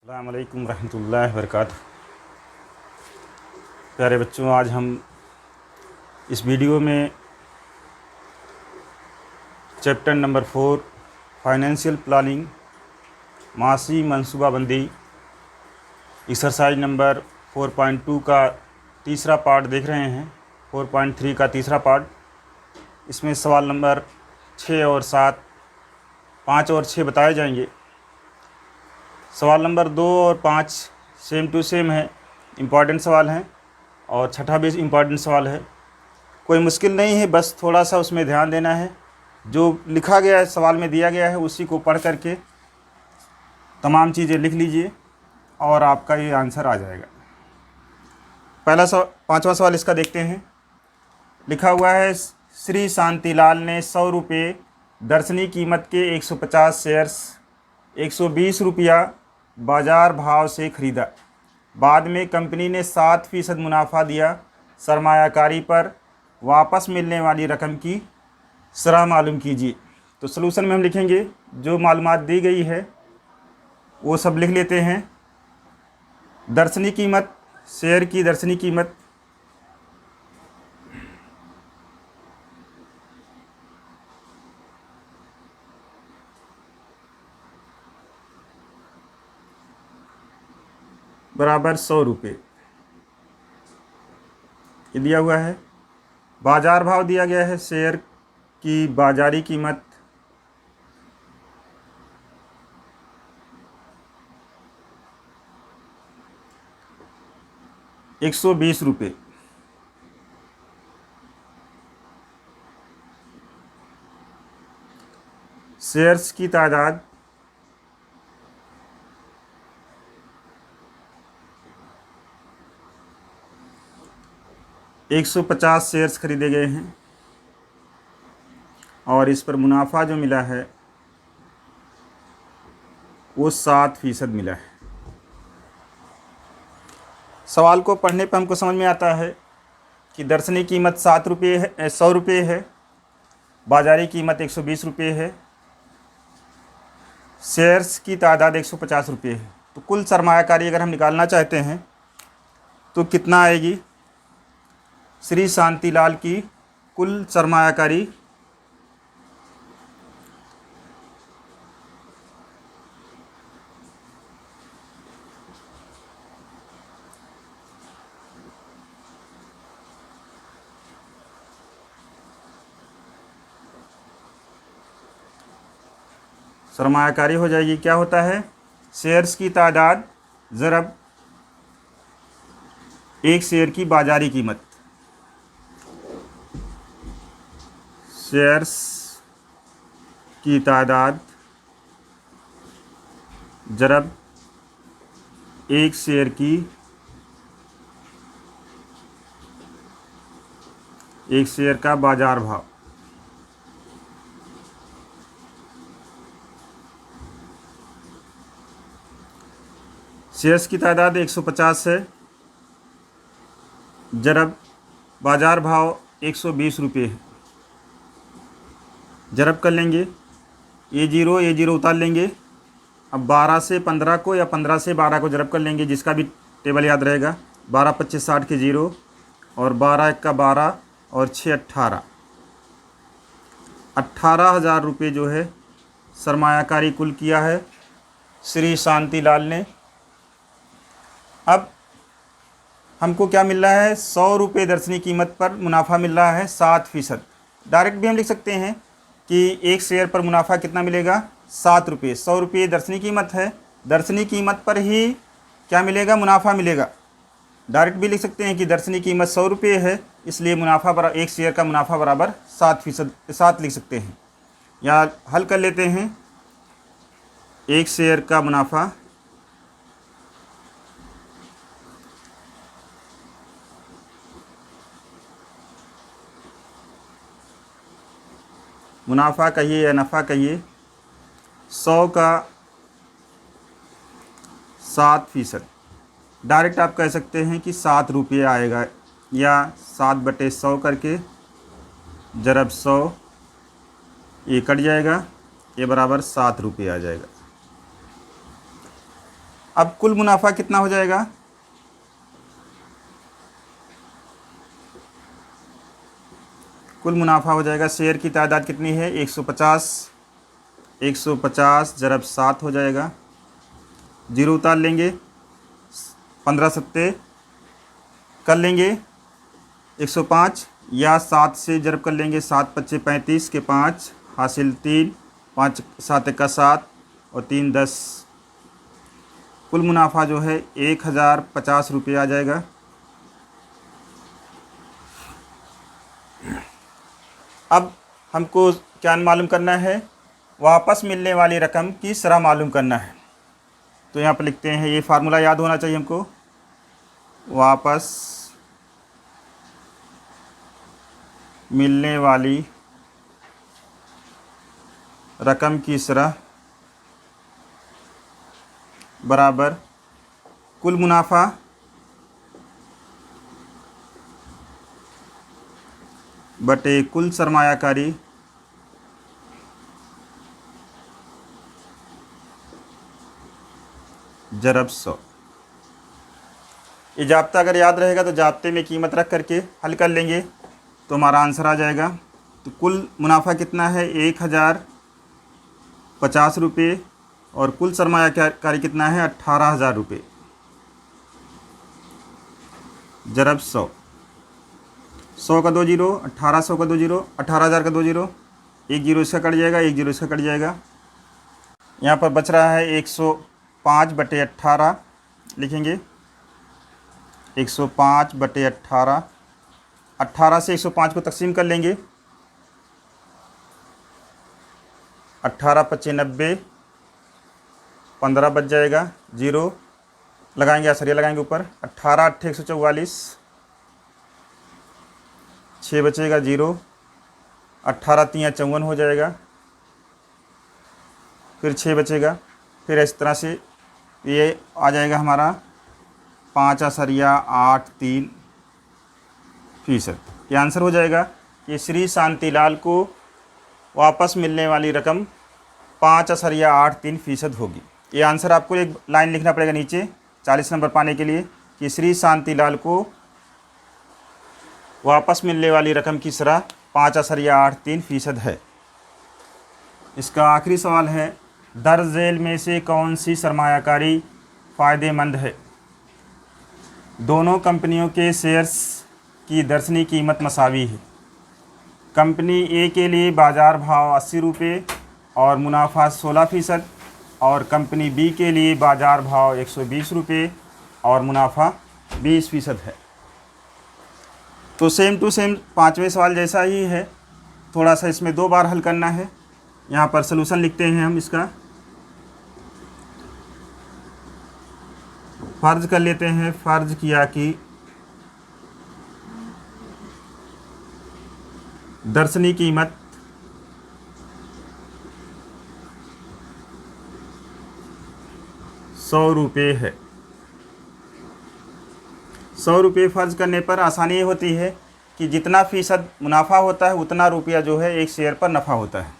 अस्सलाम वालेकुम रहमतुल्लाहि व बरकातुहू। प्यारे बच्चों, आज हम इस वीडियो में चैप्टर नंबर 4 फाइनेंशियल प्लानिंग मासी मनसूबाबंदी एक्सरसाइज नंबर 4.2 का तीसरा पार्ट देख रहे हैं। 4.3 का तीसरा पार्ट। इसमें सवाल नंबर 6 और 7, 5 और 6 बताए जाएंगे। सवाल नंबर 2 और 5 सेम टू सेम है, इम्पॉर्टेंट सवाल हैं, और छठा भी इम्पॉर्टेंट सवाल है। कोई मुश्किल नहीं है, बस थोड़ा सा उसमें ध्यान देना है। जो लिखा गया है, सवाल में दिया गया है, उसी को पढ़ करके तमाम चीज़ें लिख लीजिए और आपका ये आंसर आ जाएगा। पहला सवाल, 5वां सवाल इसका देखते हैं। लिखा हुआ है, श्री शांतिलाल ने 100 रुपये दर्शनी कीमत के 150 शेयर्स 120 रुपया बाज़ार भाव से ख़रीदा। बाद में कंपनी ने 7% मुनाफा दिया। सरमायाकारी पर वापस मिलने वाली रकम की शरह मालूम कीजिए। तो सलूशन में हम लिखेंगे, जो मालूमात दी गई है वो सब लिख लेते हैं। दर्शनी कीमत, शेयर की दर्शनी कीमत बराबर 100 रुपये, ये दिया हुआ है। बाज़ार भाव दिया गया है, शेयर की बाज़ारी कीमत 120 रुपये। शेयर्स की तादाद 150 शेयर्स खरीदे गए हैं और इस पर मुनाफा जो मिला है वो 7% मिला है। सवाल को पढ़ने पर हमको समझ में आता है कि दर्शनी कीमत 7 रुपये है, 100 रुपये है, बाज़ारी कीमत 120 रुपये है, शेयर्स की तादाद 150 रुपये है। तो कुल सरमायाकारी अगर हम निकालना चाहते हैं तो कितना आएगी? श्री शांतिलाल की कुल सरमायाकारी सरमायाकारी हो जाएगी। क्या होता है? शेयर्स की तादाद ज़रब एक शेयर की बाज़ारी कीमत। शेयर्स की तादाद ज़रब एक शेयर की, एक शेयर का बाज़ार भाव। शेयर्स की तादाद 150 है, ज़रब बाज़ार भाव 120 रुपये है। ज़रब कर लेंगे, ये जीरो उतार लेंगे। अब 12 से 15 को या 15 से 12 को ज़रब कर लेंगे, जिसका भी टेबल याद रहेगा। 12 25 60 के 0 और 12 1 का 12 और 6 18, 18,000 रुपये जो है सरमायाकारी कुल किया है श्री शांतिलाल ने। अब हमको क्या मिल रहा है? 100 रुपये दर्शनी कीमत पर मुनाफा मिल रहा है 7%। डायरेक्ट भी हम लिख सकते हैं कि एक शेयर पर मुनाफा कितना मिलेगा? 7 रुपये। 100 रुपये दर्शनी कीमत है, दर्शनी कीमत पर ही क्या मिलेगा? मुनाफा मिलेगा। डायरेक्ट भी लिख सकते हैं कि दर्शनी कीमत 100 रुपये है, इसलिए मुनाफा बराबर, एक शेयर का मुनाफा बराबर 7%, 7 लिख सकते हैं। या हल कर लेते हैं, एक शेयर का मुनाफा मुनाफा कहिए या नफ़ा कहिए, 100 का 7%। डायरेक्ट आप कह सकते हैं कि 7 रुपये आएगा, या 7/100 करके ज़रब 100, ये कट जाएगा, ये बराबर 7 रुपये आ जाएगा। अब कुल मुनाफा कितना हो जाएगा? कुल मुनाफा हो जाएगा, शेयर की तादाद कितनी है? 150। 150 ज़रब 7 हो जाएगा, जीरो उतार लेंगे, 15 सत्ते कर लेंगे 105, या 7 से ज़रब कर लेंगे, 7 पच्चे 35 के 5 हासिल 3, 5 7 का 7 और 3 10। कुल मुनाफा जो है 1050 रुपये आ जाएगा। अब हमको क्या मालूम करना है? वापस मिलने वाली रकम की शरह मालूम करना है। तो यहाँ पर लिखते हैं, ये फार्मूला याद होना चाहिए हमको। वापस मिलने वाली रकम की शरह बराबर कुल मुनाफा बटे कुल सरमायाकारी ज़रब 100। ये जाब्ता अगर याद रहेगा तो जाब्ते में कीमत रख करके हल कर लेंगे तो हमारा आंसर आ जाएगा। तो कुल मुनाफा कितना है? 1050 रुपये, और कुल सरमायाकारी कितना है? 18,000 रुपये ज़रब 100। 100 का 2 जीरो, 1800 का 2 जीरो, 18,000 का 2 जीरो, 1 जीरो इसका कट जाएगा, 1 जीरो इसका कट जाएगा। यहाँ पर बच रहा है 105 बटे 18 लिखेंगे। 105 बटे 18, 18 से 105 को तकसीम कर लेंगे, 18 पच्चे 90, 15 बच जाएगा, जीरो लगाएंगे, असरिया लगाएंगे ऊपर, 18 8 144, 6 बचेगा, जीरो, 18 3 54 हो जाएगा, फिर 6 बचेगा, फिर इस तरह से ये आ जाएगा हमारा 5.83%। ये आंसर हो जाएगा कि श्री शांतिलाल को वापस मिलने वाली रकम 5.83% होगी। ये आंसर आपको एक लाइन लिखना पड़ेगा नीचे 40 नंबर पाने के लिए, कि श्री शांतिलाल को वापस मिलने वाली रकम की शरह 5.83% है। इसका आखिरी सवाल है, दर्ज झेल में से कौन सी सरमायाकारी फ़ायदेमंद है? दोनों कंपनियों के शेयर्स की दर्शनी कीमत मसावी है। कंपनी ए के लिए बाज़ार भाव 80 रुपये और मुनाफा 16%, और कंपनी बी के लिए बाज़ार भाव 120 रुपये और मुनाफा 20% है। तो सेम टू सेम पाँचवें सवाल जैसा ही है, थोड़ा सा इसमें 2 बार हल करना है। यहाँ पर सलूशन लिखते हैं हम इसका, फ़र्ज़ कर लेते हैं, फ़र्ज़ किया कि दर्शनी कीमत ₹100 है। 100 रुपये फ़र्ज़ करने पर आसानी ये होती है कि जितना फ़ीसद मुनाफा होता है उतना रुपया जो है एक शेयर पर नफ़ा होता है।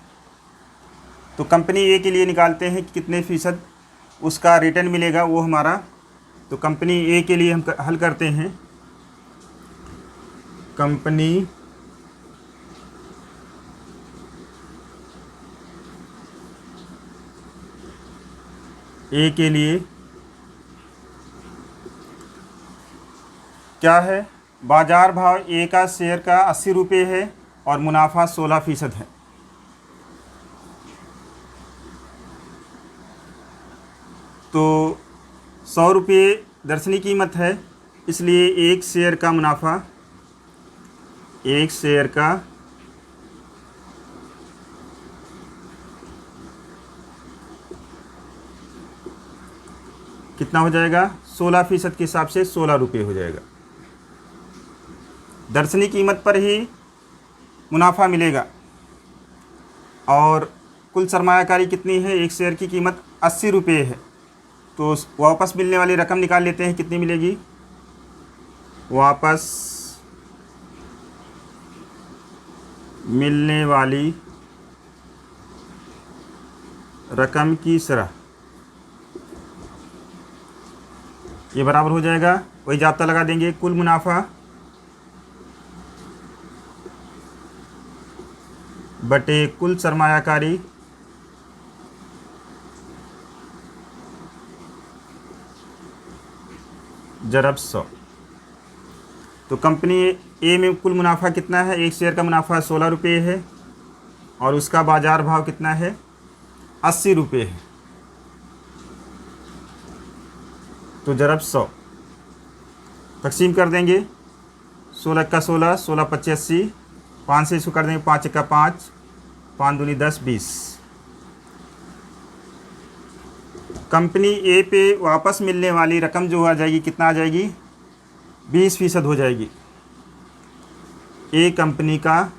तो कंपनी ए के लिए निकालते हैं कि कितने फ़ीसद उसका रिटर्न मिलेगा वो हमारा। तो कंपनी ए के लिए हम हल करते हैं, कंपनी ए के लिए क्या है? बाज़ार भाव ए का शेयर का 80 रुपये है और मुनाफा 16% है। तो 100 रुपये दर्शनी कीमत है, इसलिए एक शेयर का मुनाफा, एक शेयर का कितना हो जाएगा? 16% के हिसाब से 16 रुपये हो जाएगा। दर्शनी कीमत पर ही मुनाफा मिलेगा। और कुल सरमायाकारी कितनी है? एक शेयर की कीमत 80 रुपये है। तो वापस मिलने वाली रकम निकाल लेते हैं, कितनी मिलेगी? वापस मिलने वाली रकम की शरह ये बराबर हो जाएगा, वही जाब्ता लगा देंगे, कुल मुनाफा बटे कुल सरमायाकारी ज़रब 100। तो कंपनी ए में कुल मुनाफा कितना है, एक शेयर का मुनाफा 16 रुपये है और उसका बाज़ार भाव कितना है, 80 रुपये है। तो ज़रब 100 तकसीम कर देंगे, 16 का 16, 16 25 80, 5 से इसको कर देंगे, 5 का 5, 5 दूनी 10 20। कंपनी ए पे वापस मिलने वाली रकम जो आ जाएगी, कितना आ जाएगी, 20% हो जाएगी। ए कंपनी का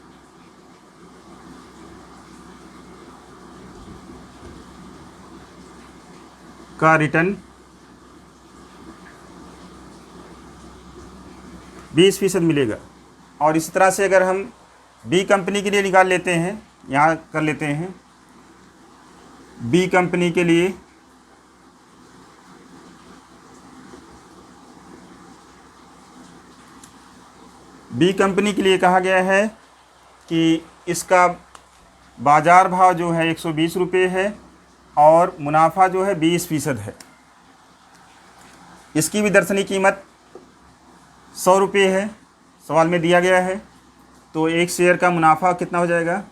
रिटर्न 20% मिलेगा। और इसी तरह से अगर हम बी कंपनी के लिए निकाल लेते हैं, यहाँ कर लेते हैं, बी कंपनी के लिए कहा गया है कि इसका बाज़ार भाव जो है 120 रुपये है और मुनाफा जो है 20% है। इसकी भी दर्शनी कीमत 100 रुपये है, सवाल में दिया गया है। तो एक शेयर का मुनाफा कितना हो जाएगा,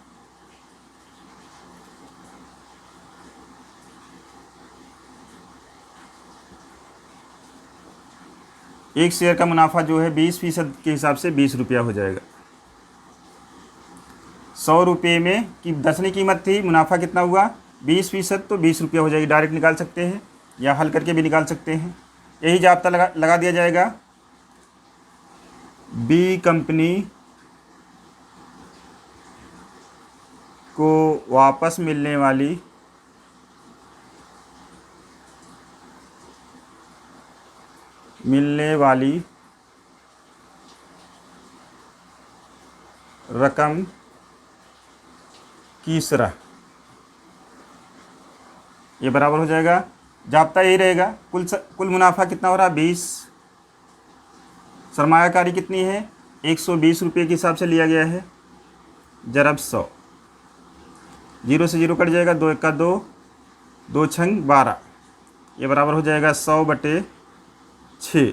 एक शेयर का मुनाफा जो है 20% के हिसाब से 20 रुपया हो जाएगा। 100 रुपये में की दर्शनी कीमत थी, मुनाफा कितना हुआ 20%, तो 20 रुपया हो जाएगी। डायरेक्ट निकाल सकते हैं या हल करके भी निकाल सकते हैं, यही जाब्ता लगा दिया जाएगा। बी कंपनी को वापस मिलने वाली रकम की शरह, ये बराबर हो जाएगा, जाब्ता यही रहेगा। कुल मुनाफा कितना हो रहा है 20, सरमायाकारी कितनी है 120 रुपये के हिसाब से लिया गया है, ज़रब 100। 0 से 0 कट जाएगा, 2 1 2, 2 छंग 12, ये बराबर हो जाएगा 100 बटे 6।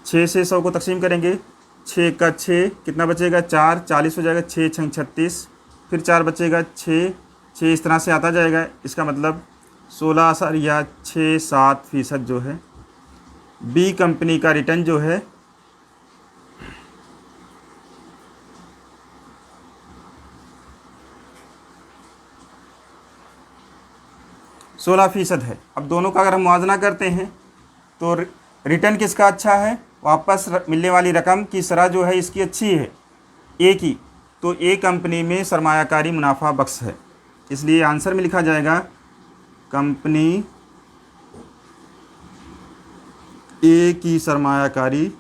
6 से 100 को तकसीम करेंगे, 6 का 6 कितना बचेगा 4, 40 हो जाएगा, 6 छंग 36, फिर 4 बचेगा 6, इस तरह से आता जाएगा। इसका मतलब 16.67% जो है बी कंपनी का रिटर्न जो है 16% है। अब दोनों का अगर हम मुआवजा करते हैं तो रिटर्न किसका अच्छा है, वापस मिलने वाली रकम की शरह जो है इसकी अच्छी है, ए की। तो ए कंपनी में सरमायाकारी मुनाफा बख्श है, इसलिए आंसर में लिखा जाएगा कंपनी ए की सरमायाकारी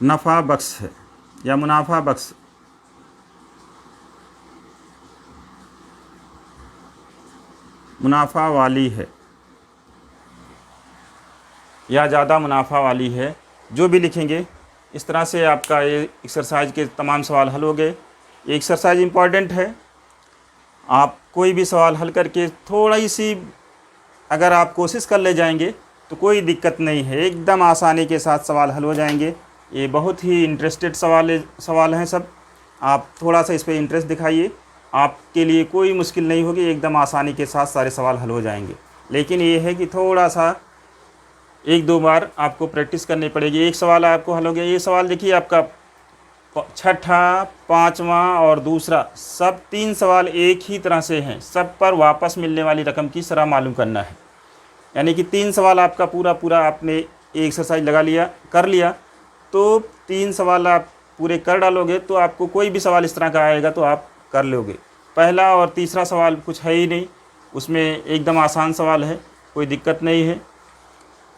नफ़ा बख्श है या मुनाफा बख्श, मुनाफा वाली है या ज़्यादा मुनाफा वाली है, जो भी लिखेंगे। इस तरह से आपका ये एक्सरसाइज के तमाम सवाल हल हो गए। ये एक्सरसाइज इम्पॉर्टेंट है, आप कोई भी सवाल हल करके थोड़ी सी अगर आप कोशिश कर ले जाएंगे तो कोई दिक्कत नहीं है, एकदम आसानी के साथ सवाल हल हो जाएंगे। ये बहुत ही इंटरेस्टेड सवाल हैं सब, आप थोड़ा सा इस पर इंटरेस्ट दिखाइए, आपके लिए कोई मुश्किल नहीं होगी, एकदम आसानी के साथ सारे सवाल हल हो जाएंगे। लेकिन ये है कि थोड़ा सा 1-2 बार आपको प्रैक्टिस करनी पड़ेगी। एक सवाल आपको हल हो गया, ये सवाल देखिए आपका छठा, 5वां और दूसरा, सब 3 सवाल एक ही तरह से हैं, सब पर वापस मिलने वाली रकम की शरह मालूम करना है। यानी कि 3 सवाल आपका पूरा आपने एक्सरसाइज कर लिया, तो 3 सवाल आप पूरे कर डालोगे तो आपको कोई भी सवाल इस तरह का आएगा तो आप कर लोगे। पहला और तीसरा सवाल कुछ है ही नहीं, उसमें एकदम आसान सवाल है, कोई दिक्कत नहीं है,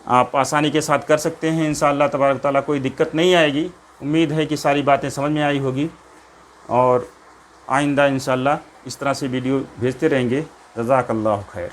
आप आसानी के साथ कर सकते हैं। इंशाअल्लाह तबारक ताला कोई दिक्कत नहीं आएगी। उम्मीद है कि सारी बातें समझ में आई होगी और आइंदा इंशाल्लाह इस तरह से वीडियो भेजते रहेंगे। जज़ाकल्लाहु खैर।